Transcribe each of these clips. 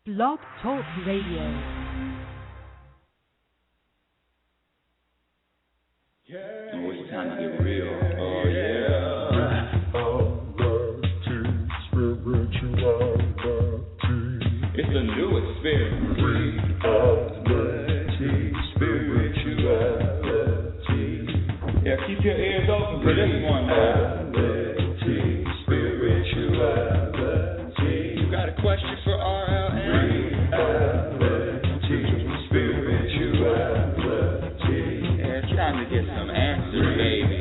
Blog Talk Radio. Oh, it's time to get real. Oh, yeah. It's a new experience. Yeah, keep your ears open for this one. You got a question for RLN? Yeah, it's time to get some answers, baby.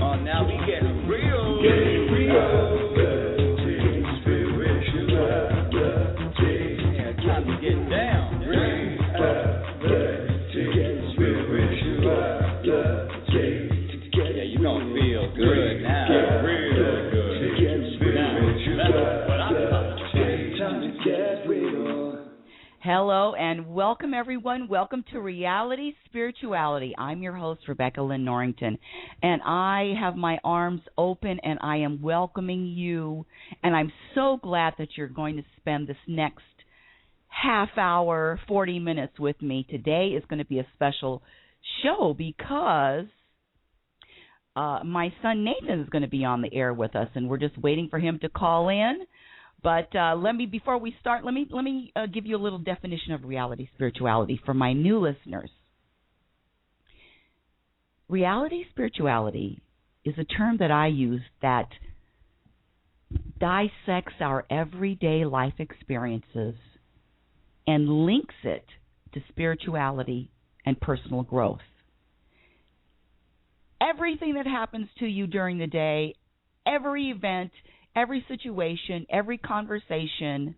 Oh, now we getting real. Yeah, time to get down. Yeah, you gonna feel good now. Real good. Now, that's what I'm talking about. Hello and welcome, everyone. Welcome to Reality Spirituality. I'm your host, Rebecca Lynn Norrington, and I have my arms open and I am welcoming you. And I'm so glad that you're going to spend this next half hour, 40 minutes with me. Today is going to be a special show because my son Nathan is going to be on the air with us, and we're just waiting for him to call in. But before we start, let me give you a little definition of reality spirituality for my new listeners. Reality spirituality is a term that I use that dissects our everyday life experiences and links it to spirituality and personal growth. Everything that happens to you during the day, every event, every situation, every conversation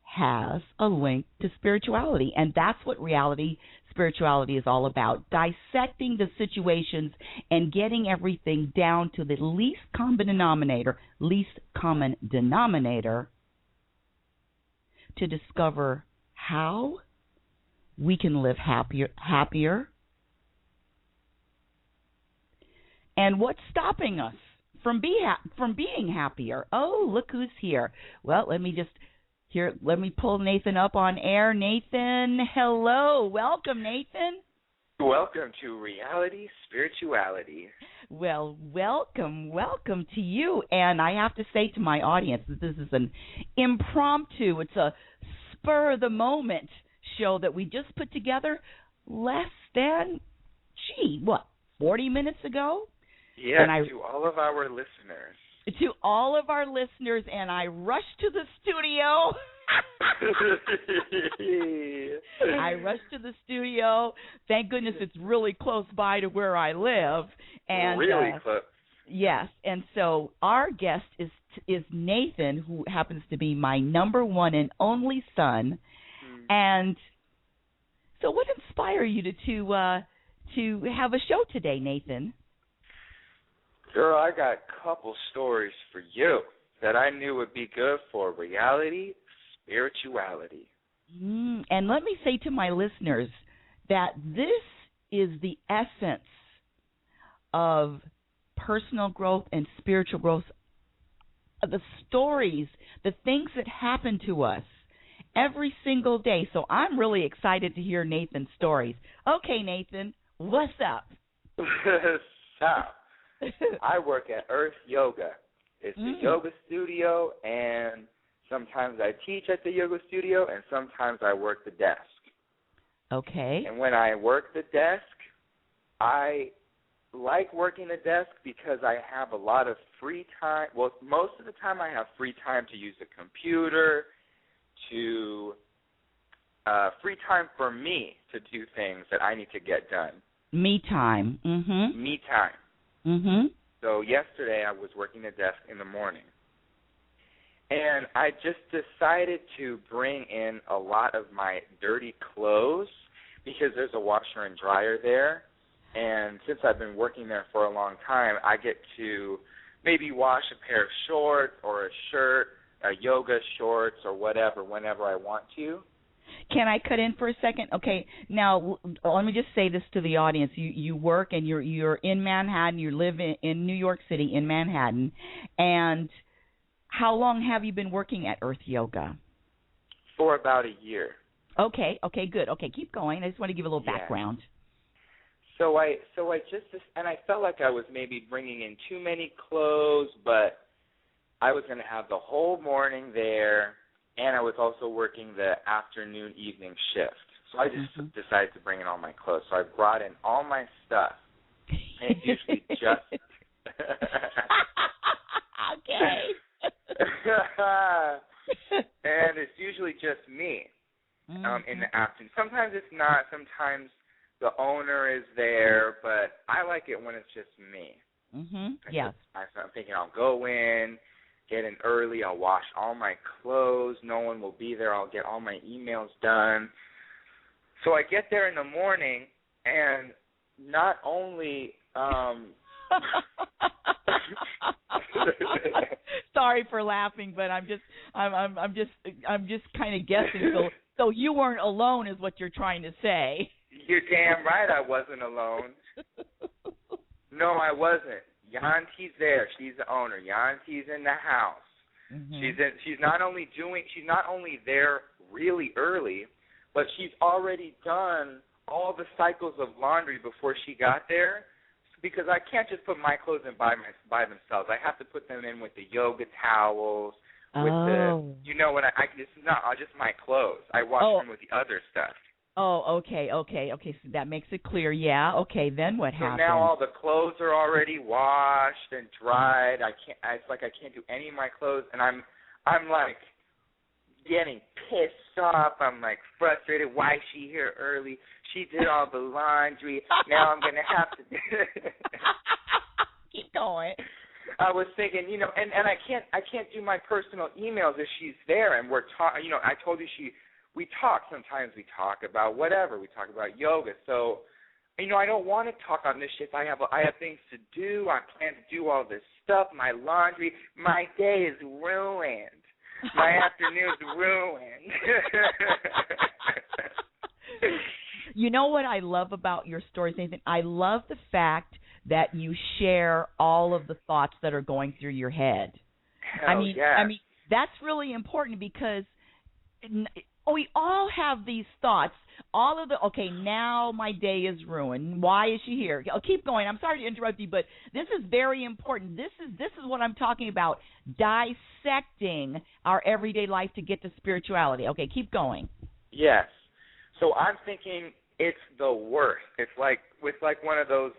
has a link to spirituality. And that's what reality spirituality is all about, dissecting the situations and getting everything down to the least common denominator to discover how we can live happier, and what's stopping us from being happier. Oh, look who's here. Well, let me pull Nathan up on air. Nathan, hello. Welcome, Nathan. Welcome to Reality Spirituality. Well, welcome to you. And I have to say to my audience that this is an impromptu, it's a spur-of-the-moment show that we just put together less than, 40 minutes ago? Yes, to all of our listeners. To all of our listeners, and I rushed to the studio. Thank goodness it's really close by to where I live. And really close. Yes, and so our guest is Nathan, who happens to be my number one and only son. And so what inspired you to have a show today, Nathan? Girl, I got a couple stories for you that I knew would be good for reality spirituality. And let me say to my listeners that this is the essence of personal growth and spiritual growth, the stories, the things that happen to us every single day. So I'm really excited to hear Nathan's stories. Okay, Nathan, what's up? So, I work at Earth Yoga. It's a yoga studio, and sometimes I teach at the yoga studio, and sometimes I work the desk. Okay. And when I work the desk, I like working the desk because I have a lot of free time. Well, most of the time I have free time to use the computer, free time for me to do things that I need to get done. Me time. Me time. So yesterday I was working the desk in the morning, and I just decided to bring in a lot of my dirty clothes because there's a washer and dryer there, and since I've been working there for a long time, I get to maybe wash a pair of shorts or a shirt, yoga shorts or whatever whenever I want to. Can I cut in for a second? Okay, now let me just say this to the audience. You work and you're in Manhattan. You live in New York City in Manhattan, and how long have you been working at Earth Yoga? For about a year. Okay, good. Okay, keep going. I just want to give a little background. So I just, and I felt like I was maybe bringing in too many clothes, but I was going to have the whole morning there, and I was also working the afternoon, evening shift. So I just decided to bring in all my clothes. So I brought in all my stuff, and it's usually just... Okay. And it's usually just me in the afternoon. Sometimes it's not. Sometimes the owner is there, but I like it when it's just me. Yes. I'm thinking I'll go in, get in early, I'll wash all my clothes, no one will be there, I'll get all my emails done. So I get there in the morning, and not only sorry for laughing, but I'm just kind of guessing. So you weren't alone, is what you're trying to say. You're damn right I wasn't alone. No, I wasn't. Yanti's there. She's the owner. Yanti's in the house. She's not only there really early, but she's already done all the cycles of laundry before she got there. Because I can't just put my clothes in by themselves. I have to put them in with the yoga towels, with the, you know what, this is not just my clothes. I wash them with the other stuff. Oh, okay, so that makes it clear, yeah. Okay, then what happened? So now all the clothes are already washed and dried. It's like I can't do any of my clothes, and I'm like getting pissed off. I'm like frustrated. Why is she here early? She did all the laundry. Now I'm gonna have to keep going. I was thinking, and I can't do my personal emails if she's there, and we're talking. I told you we talk. Sometimes we talk about whatever. We talk about yoga. So, I don't want to talk on this shit. I have things to do. I plan to do all this stuff. My laundry. My day is ruined. My afternoon's ruined. You know what I love about your stories, Nathan? I love the fact that you share all of the thoughts that are going through your head. I mean, that's really important because we all have these thoughts. Okay, now my day is ruined. Why is she here? I'll keep going. I'm sorry to interrupt you, but this is very important. This is what I'm talking about, dissecting our everyday life to get to spirituality. Okay, keep going. Yes. So I'm thinking it's the worst. It's like one of those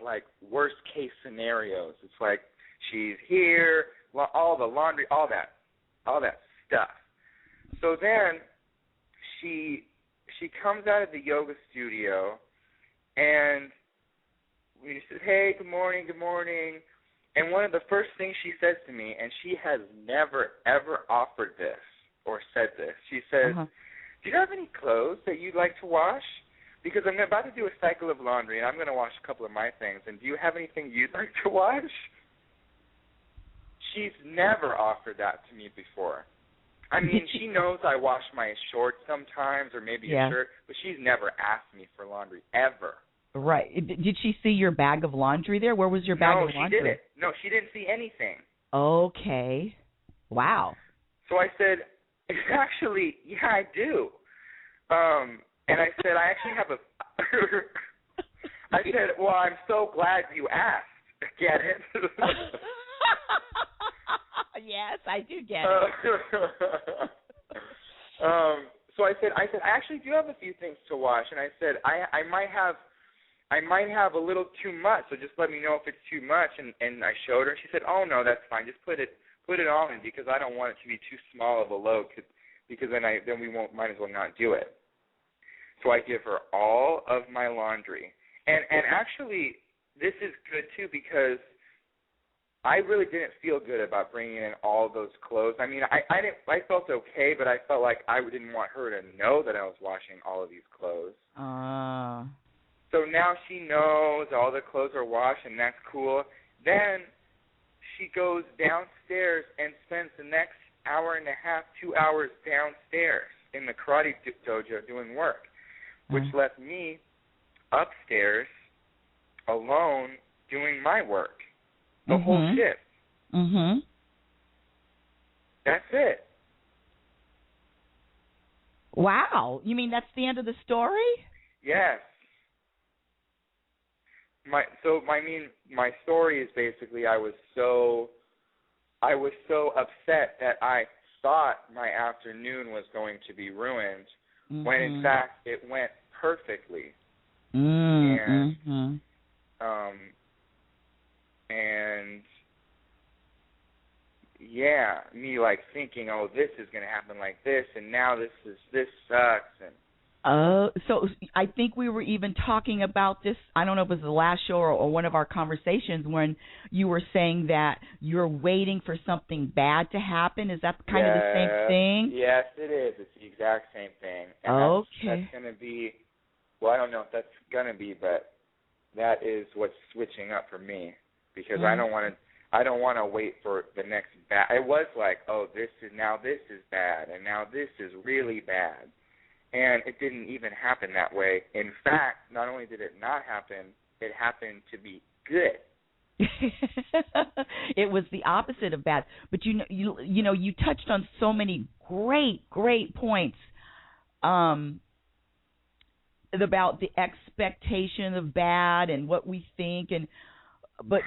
worst case scenarios. It's like she's here, all the laundry, all that stuff. So then she comes out of the yoga studio, and we said, "Hey, good morning." And one of the first things she says to me, and she has never ever offered this or said this. She says, "Do you have any clothes that you'd like to wash? Because I'm about to do a cycle of laundry, and I'm going to wash a couple of my things. And do you have anything you'd like to wash?" She's never offered that to me before. I mean, she knows I wash my shorts sometimes or maybe a shirt, but she's never asked me for laundry, ever. Right. Did she see your bag of laundry there? Where was your bag of laundry? No, she didn't. No, she didn't see anything. Okay. Wow. So I said, actually, yeah, I do. And I said, I actually have I said, well, I'm so glad you asked. Get it? Yes, I do get it. So I said, I actually do have a few things to wash, and I said, I might have a little too much, so just let me know if it's too much. And I showed her, and she said, oh no, that's fine. Just put it on me because I don't want it to be too small of a load, because then we might as well not do it. So I give her all of my laundry, and actually this is good too because I really didn't feel good about bringing in all those clothes. I mean, I felt okay, but I felt like I didn't want her to know that I was washing all of these clothes. So now she knows all the clothes are washed, and that's cool. Then she goes downstairs and spends the next hour and a half, 2 hours downstairs in the karate dojo doing work, which left me upstairs alone doing my work. The whole shift. That's it. Wow. You mean that's the end of the story? Yes. My story is basically I was so upset that I thought my afternoon was going to be ruined, when in fact it went perfectly. And yeah, me like thinking, oh, this is going to happen like this, and now this sucks. And so I think we were even talking about this, I don't know if it was the last show or one of our conversations, when you were saying that you're waiting for something bad to happen. Is that kind of the same thing? Yes, it is. It's the exact same thing. And that's going to be, well, I don't know if that's going to be, but that is what's switching up for me, because I don't want to wait for the next bad. It was like, oh, this is bad, and now this is really bad. And it didn't even happen that way. In fact, not only did it not happen, it happened to be good. It was the opposite of bad. But you touched on so many great points about the expectation of bad and what we think, but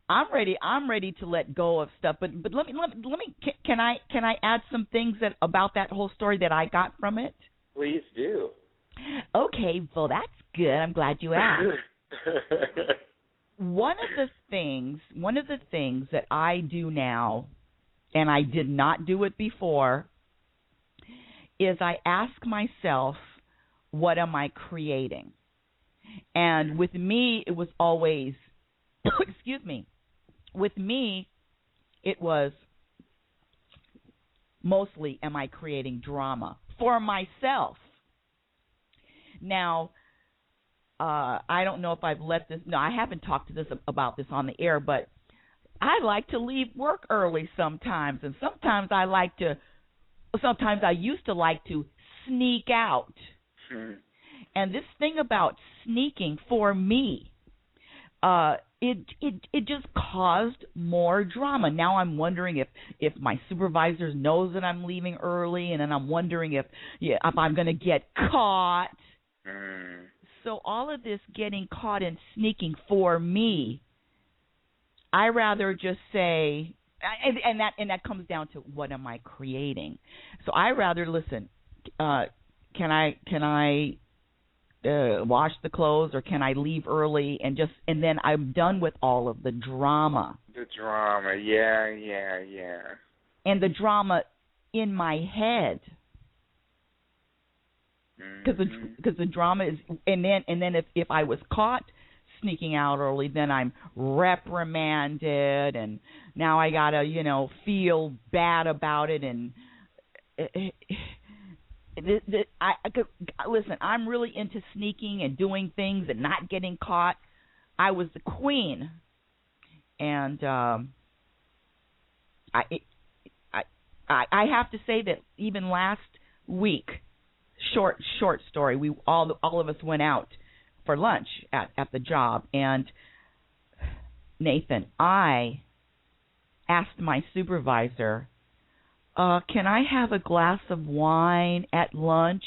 I'm ready to let go of stuff. But let me can I add some things about that whole story that I got from it? Please do. Okay, well that's good. I'm glad you asked. One of the things that I do now, and I did not do it before, is I ask myself, what am I creating? And with me, it was always, excuse me, with me, it was mostly, am I creating drama for myself? Now, I don't know if I've let this, no, I haven't talked about this on the air, but I like to leave work early sometimes, and sometimes I used to like to sneak out. And this thing about sneaking for me, it just caused more drama. Now I'm wondering if my supervisor knows that I'm leaving early, and then I'm wondering if I'm going to get caught. So all of this getting caught and sneaking for me, I rather just say, and that comes down to what am I creating? So I rather listen. Can I wash the clothes, or can I leave early and then I'm done with all of the drama. The drama, yeah. And the drama in my head. Because the drama is, and then if I was caught sneaking out early, then I'm reprimanded, and now I gotta feel bad about it, and listen, I'm really into sneaking and doing things and not getting caught. I was the queen, and I have to say that even last week. Short story. We all of us went out for lunch at the job, and Nathan, I asked my supervisor, "Can I have a glass of wine at lunch?"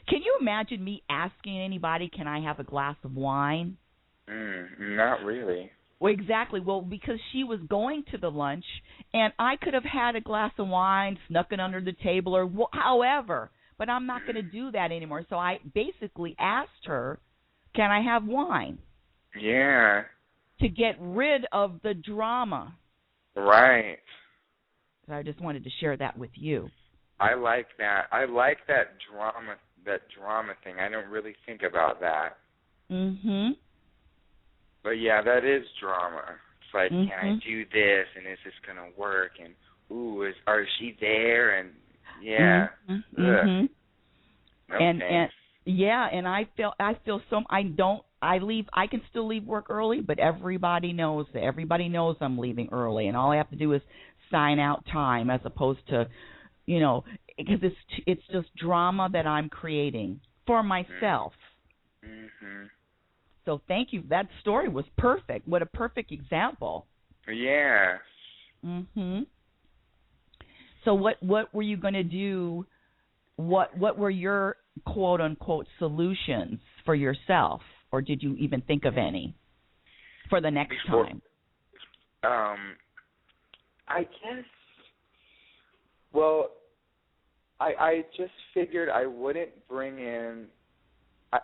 Can you imagine me asking anybody, "Can I have a glass of wine?" Not really. Well, exactly. Well, because she was going to the lunch, and I could have had a glass of wine, snuck it under the table, or however. But I'm not going to do that anymore. So I basically asked her, "Can I have wine?" Yeah. To get rid of the drama. Right. So I just wanted to share that with you. I like that. I like that drama thing. I don't really think about that. But yeah, that is drama. It's like, can I do this, and is this going to work, and is she there, and yeah. No and yeah, and I feel so I can still leave work early, but everybody knows I'm leaving early, and all I have to do is sign out time, as opposed to because it's just drama that I'm creating for myself. So thank you. That story was perfect. What a perfect example. Yeah. So what were you going to do? What were your quote unquote solutions for yourself, or did you even think of any for the next time? I guess. Well, I just figured I wouldn't bring in.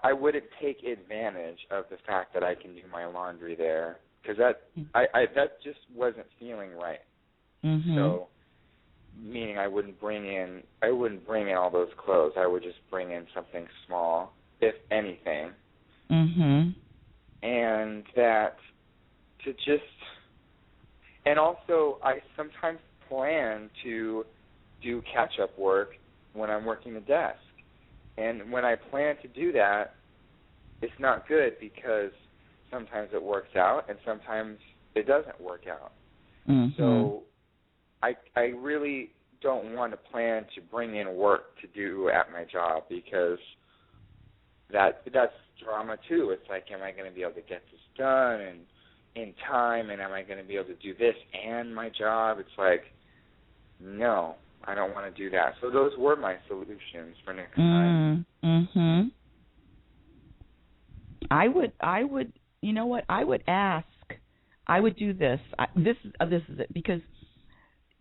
I wouldn't take advantage of the fact that I can do my laundry there, because that just wasn't feeling right. Mm-hmm. So, meaning I wouldn't bring in all those clothes. I would just bring in something small, if anything. Mm-hmm. And that to just, and also I sometimes plan to do catch-up work when I'm working the desk. And when I plan to do that, it's not good because sometimes it works out and sometimes it doesn't work out. Mm-hmm. So I really don't want to plan to bring in work to do at my job, because that's drama too. It's like, am I going to be able to get this done and in time, and am I going to be able to do this and my job? It's like, no, I don't want to do that. So those were my solutions for next time. Mm-hmm. I would, you know what? I would ask. I would do this. This is it, because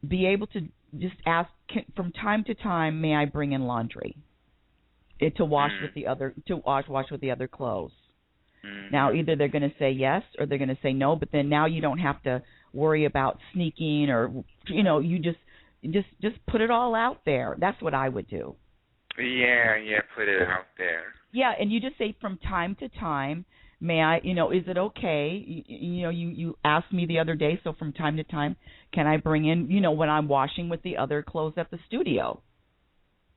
be able to just ask from time to time, may I bring in laundry to wash with the other wash with the other clothes. Mm-hmm. Now either they're going to say yes or they're going to say no, but then now you don't have to worry about sneaking, or you just put it all out there. That's what I would do. Yeah, put it out there. Yeah, and you just say from time to time, may I, is it okay? You asked me the other day, so from time to time, can I bring in, when I'm washing with the other clothes at the studio?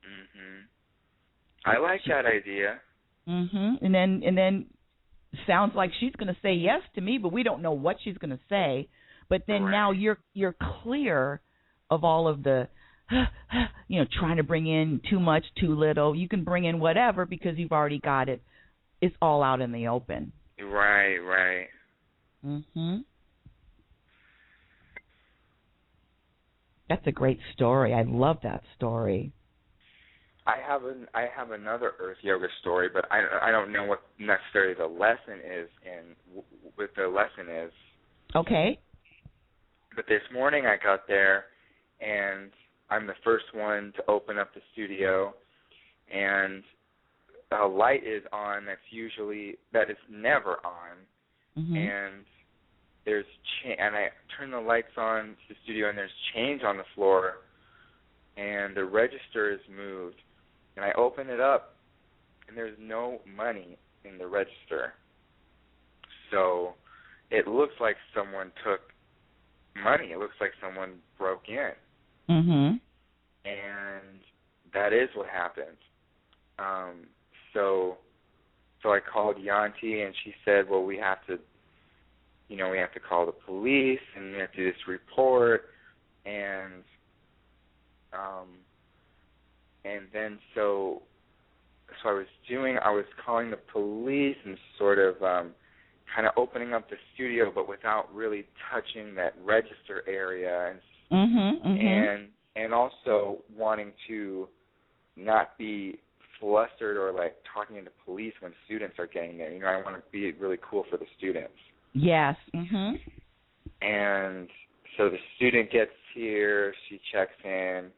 Mhm. I like that idea. Mhm. And then sounds like she's going to say yes to me, but we don't know what she's going to say. But then now you're clear of all of the trying to bring in too much, too little. You can bring in whatever because you've already got it. It's all out in the open. Right. Mhm. That's a great story. I love that story. I have another Earth Yoga story, but I don't know what necessarily the lesson is and what the lesson is. Okay. But this morning I got there, and I'm the first one to open up the studio, and a light is on that is never on, and there's and I turn the lights on to the studio, and there's change on the floor, and the register is moved, and I open it up, and there's no money in the register. So it looks like someone took money. It looks like someone broke in. Mhm. And that is what happened. So I called Yanti, and she said, well, we have to call the police, and we have to do this report, and then so I was calling the police and sort of kind of opening up the studio, but without really touching that register area, and also wanting to not be flustered or like talking to the police when students are getting there. I want to be really cool for the students. Yes. And so the student gets here, she checks in,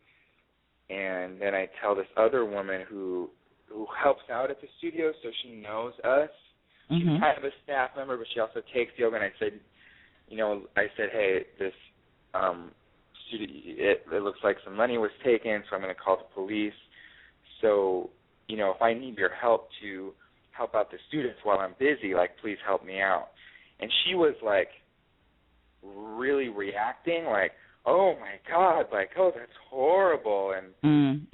and then I tell this other woman who helps out at the studio, so she knows us. She's kind of a staff member, but she also takes yoga. And I said, hey, this student, it looks like some money was taken, so I'm going to call the police. So, if I need your help to help out the students while I'm busy, like, please help me out. And she was like really reacting, like, oh my God, like, oh, that's horrible, and and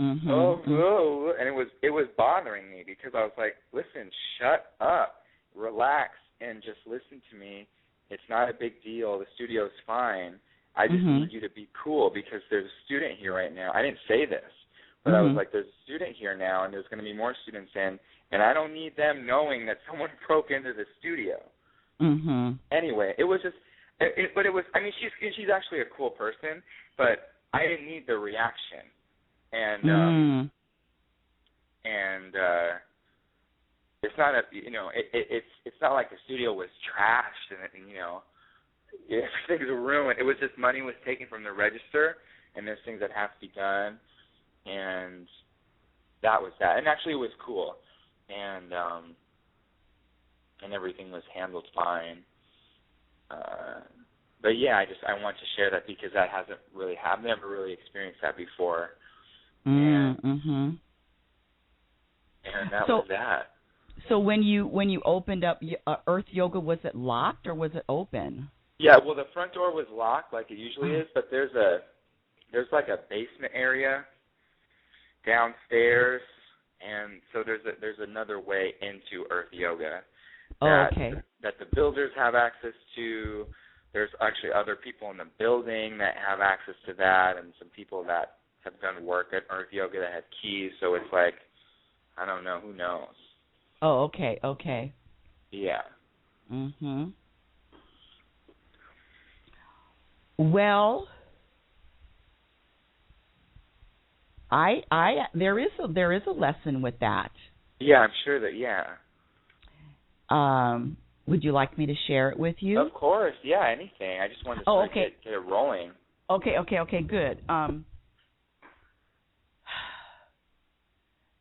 it was bothering me, because I was like, listen, shut up, relax, and just listen to me. It's not a big deal. The studio's fine. I just need you to be cool, because there's a student here right now. I didn't say this, but I was like, there's a student here now, and there's going to be more students in, and I don't need them knowing that someone broke into the studio. Anyway, it was just, but it was, I mean, she's actually a cool person, but I didn't need the reaction, and it's not it's not like the studio was trashed and everything's ruined. It was just money was taken from the register, and there's things that have to be done, and that was that. And actually, it was cool, and everything was handled fine. But yeah, I want to share that because that hasn't really happened. I've never really experienced that before. And that was that. So when you opened up Earth Yoga, was it locked or was it open? Yeah, well, the front door was locked like it usually is, but there's like a basement area downstairs, and so there's another way into Earth Yoga that the builders have access to. There's actually other people in the building that have access to that, and some people that have done work at Earth Yoga that have keys. So it's like, I don't know, who knows? Oh, okay. Yeah. Well, there is a lesson with that. Yeah, I'm sure that. Yeah. Would you like me to share it with you? Of course. Yeah. Anything. I just wanted to get it rolling. Okay. Good.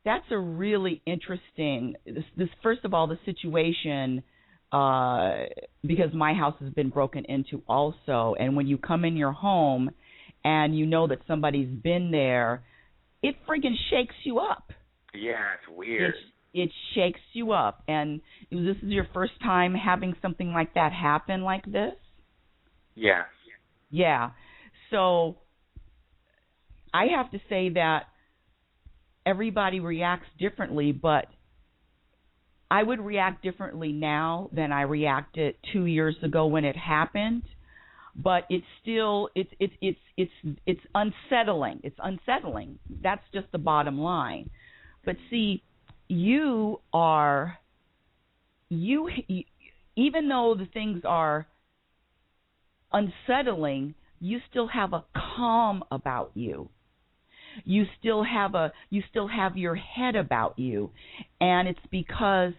That's a really interesting. This first of all, the situation. Because my house has been broken into also, and when you come in your home and you know that somebody's been there, it friggin' shakes you up. Yeah, it's weird. It shakes you up. And this is your first time having something like that happen like this? Yeah. Yeah. So I have to say that everybody reacts differently, but I would react differently now than I reacted 2 years ago when it happened. But it's still it's unsettling. It's unsettling. That's just the bottom line. But see, even though the things are unsettling, you still have a calm about you. You still have your head about you, and it's because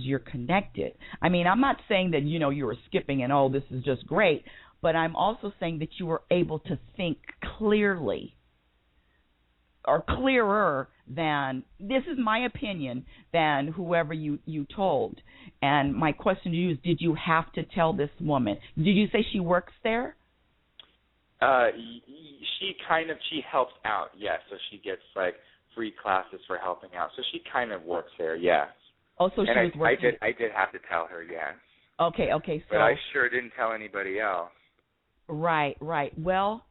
you're connected. I mean, I'm not saying that you were skipping and this is just great, but I'm also saying that you were able to think clearly, or clearer than, this is my opinion, than whoever you told. And my question to you is, did you have to tell this woman? Did you say she works there? She helps out, yes. So she gets like free classes for helping out. So she kind of works there, yes. Oh, so she was working. I did have to tell her, yes. Okay. So. But I sure didn't tell anybody else. Right. Well,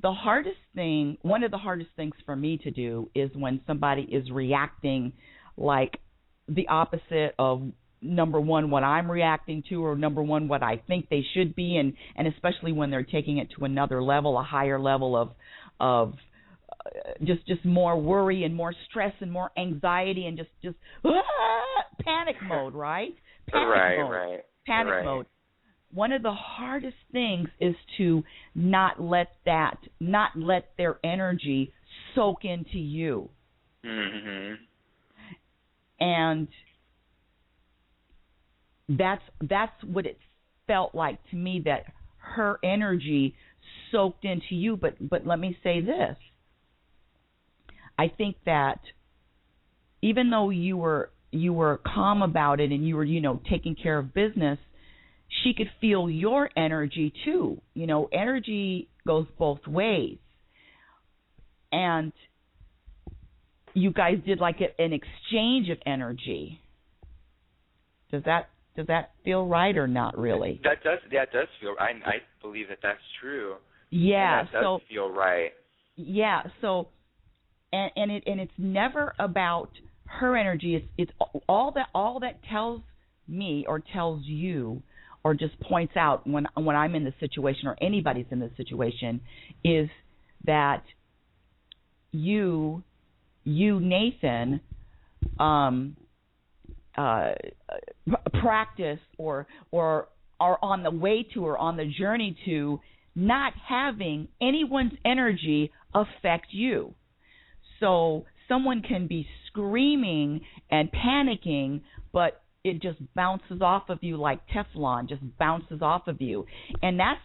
one of the hardest things for me to do is when somebody is reacting like the opposite of, number one, what I'm reacting to, or number one, what I think they should be, and especially when they're taking it to another level, a higher level of just more worry and more stress and more anxiety and just panic mode, right? Panic mode. One of the hardest things is to not let their energy soak into you. Mm-hmm. And that's what it felt like to me, that her energy soaked into you. But let me say this. I think that even though you were calm about it and you were, taking care of business, she could feel your energy too. Energy goes both ways. And you guys did like an exchange of energy. Does that feel right or not really? That does feel. I believe that's true. Yeah, and that does feel right. Yeah, so and it's never about her energy. It's all that tells me or tells you or just points out when I'm in this situation or anybody's in this situation is that you Nathan, practice or are on the way to or on the journey to not having anyone's energy affect you. So someone can be screaming and panicking, but it just bounces off of you like Teflon, just bounces off of you. And that's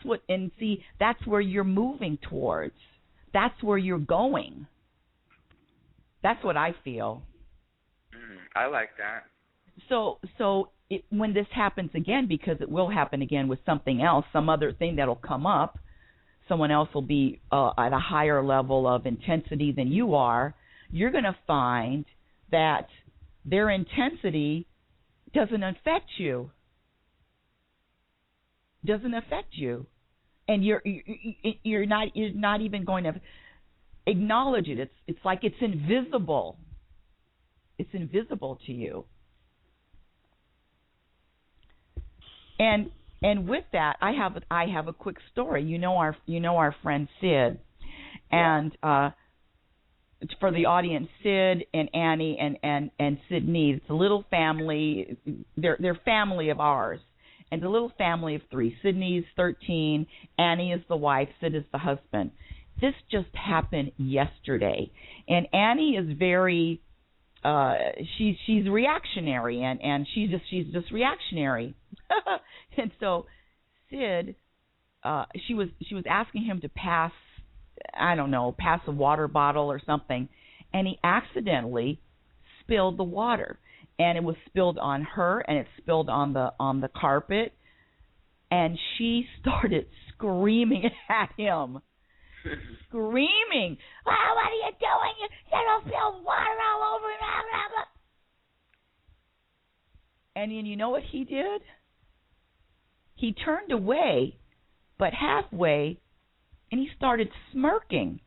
where you're moving towards. That's where you're going. That's what I feel. I like that. So when this happens again, because it will happen again with something else, some other thing that'll come up, someone else will be at a higher level of intensity than you are, you're going to find that their intensity doesn't affect you. Doesn't affect you. And you're not even going to acknowledge it. It's like it's invisible. It's invisible to you. And with that, I have a quick story. You know our friend Sid, and for the audience, Sid and Annie and Sydney. It's a little family. They're family of ours, and it's a little family of three. Sydney's 13, Annie is the wife, Sid is the husband. This just happened yesterday, and Annie is very she's reactionary, and she's just reactionary. And so Sid, she was asking him to pass a water bottle or something, and he accidentally spilled the water, and it was spilled on her, and it spilled on the carpet, and she started screaming at him. Screaming, "Oh, what are you doing? You don't spill water all over me." And then you know what he did? He turned away, but halfway, and he started smirking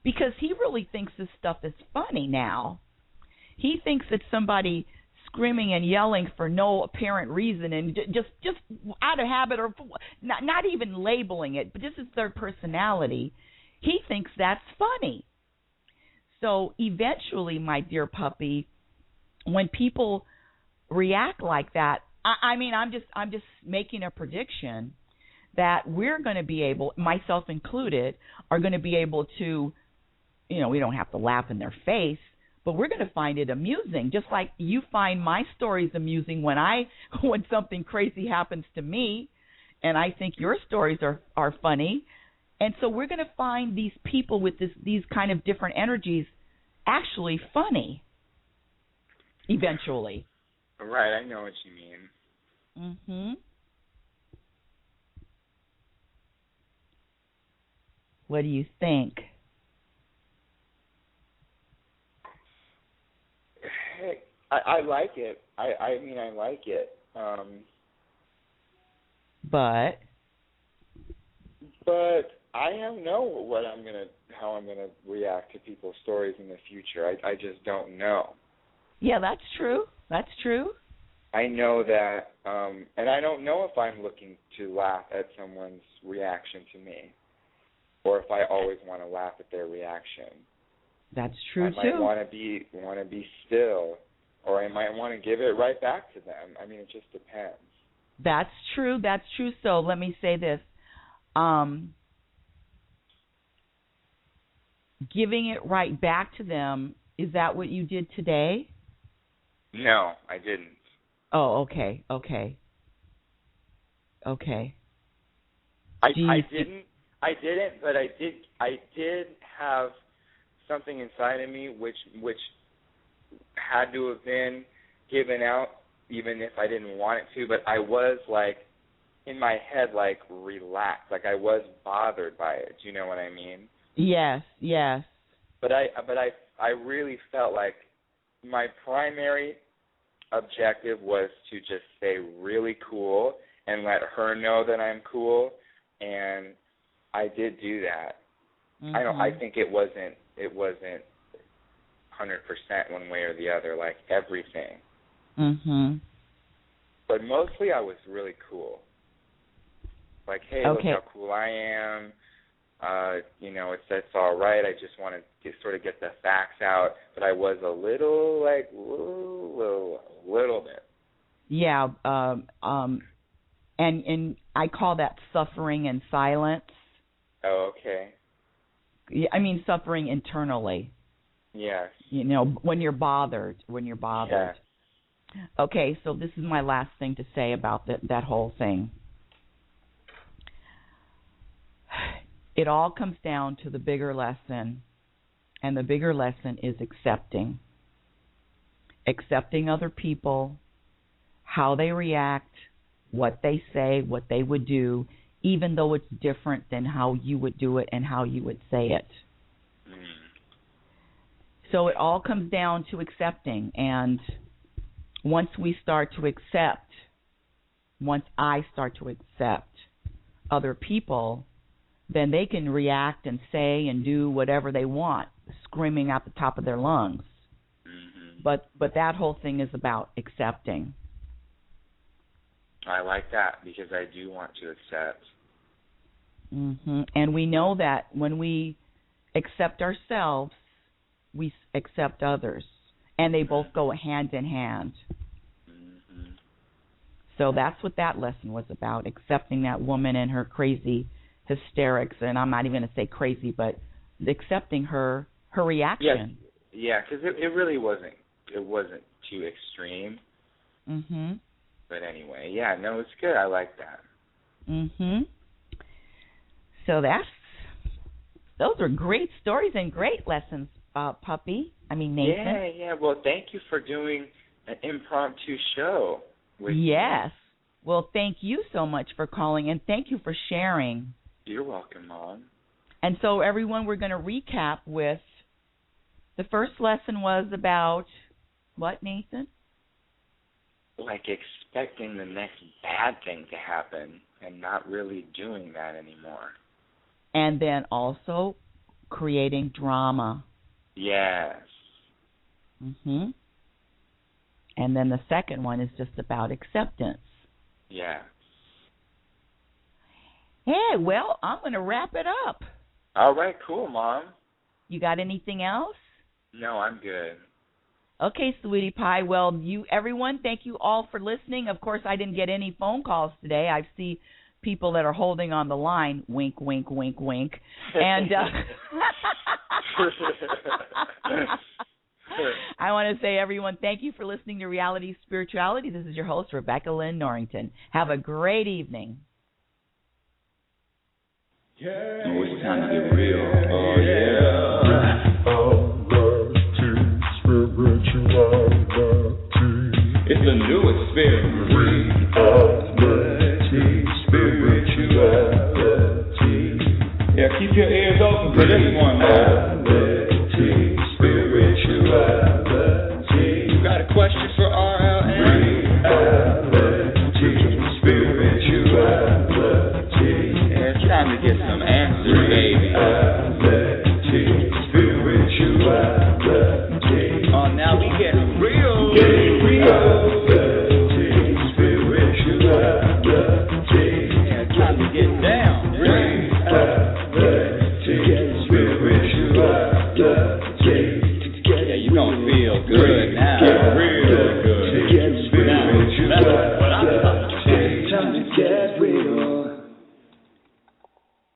because he really thinks this stuff is funny now. He thinks that somebody screaming and yelling for no apparent reason and just out of habit or not even labeling it, but this is their personality. He thinks that's funny. So eventually, my dear puppy, when people react like that, I'm just making a prediction that we're going to be able, myself included, are going to be able to, we don't have to laugh in their face, but we're going to find it amusing, just like you find my stories amusing when something crazy happens to me, and I think your stories are funny. And so we're going to find these people with these kind of different energies actually funny eventually. Right, I know what you mean. Mhm. What do you think? Hey, I like it. I like it. But I don't know how I'm gonna react to people's stories in the future. I just don't know. Yeah, that's true. That's true. I know that, and I don't know if I'm looking to laugh at someone's reaction to me, or if I always want to laugh at their reaction. That's true too. I might want to be still, or I might want to give it right back to them. I mean, it just depends. That's true. That's true. So let me say this. Giving it right back to them, is that what you did today? No, I didn't. Oh, okay. I didn't, but I did have something inside of me which had to have been given out, even if I didn't want it to. But I was like in my head, like relaxed, like I was bothered by it. Do you know what I mean? Yes. But I really felt like my primary objective was to just stay really cool and let her know that I'm cool, and I did do that. Mm-hmm. I think it wasn't 100% one way or the other, like everything. Mhm. But mostly I was really cool. Like, hey, look how cool I am. It's all right. I just want to sort of get the facts out, but I was a little bit. Yeah, and I call that suffering in silence. Oh, okay. Yeah, I mean suffering internally. Yes. You know, when you're bothered. Yes. Okay, so this is my last thing to say about that whole thing. It all comes down to the bigger lesson, and the bigger lesson is accepting. Accepting other people, how they react, what they say, what they would do, even though it's different than how you would do it and how you would say it. So it all comes down to accepting, and once I start to accept other people, then they can react and say and do whatever they want, screaming at the top of their lungs. But that whole thing is about accepting. I like that because I do want to accept. And we know that when we accept ourselves, we accept others, and they both go hand in hand. So that's what that lesson was about, accepting that woman and her crazy hysterics, and I'm not even going to say crazy, but accepting her reaction. Yeah, because it really wasn't too extreme. But anyway, yeah, no, it's good. I like that. So those are great stories and great lessons, Nathan. Yeah. Well, thank you for doing an impromptu show with me. Yes. Well, thank you so much for calling, and thank you for sharing. You're welcome, Mom. And so, everyone, we're going to recap with the first lesson was about what, Nathan? Like expecting the next bad thing to happen and not really doing that anymore. And then also creating drama. Yes. And then the second one is just about acceptance. Yeah. Hey, well, I'm going to wrap it up. All right, cool, Mom. You got anything else? No, I'm good. Okay, sweetie pie. Well, everyone, thank you all for listening. Of course, I didn't get any phone calls today. I see people that are holding on the line. Wink, wink, wink, wink. And I want to say, everyone, thank you for listening to Reality Spirituality. This is your host, Rebecca Lynn Norrington. Have a great evening. Oh, it's time to get real. Oh, yeah. It's the new experience. Yeah, keep your ears open for this one, man. You got a question?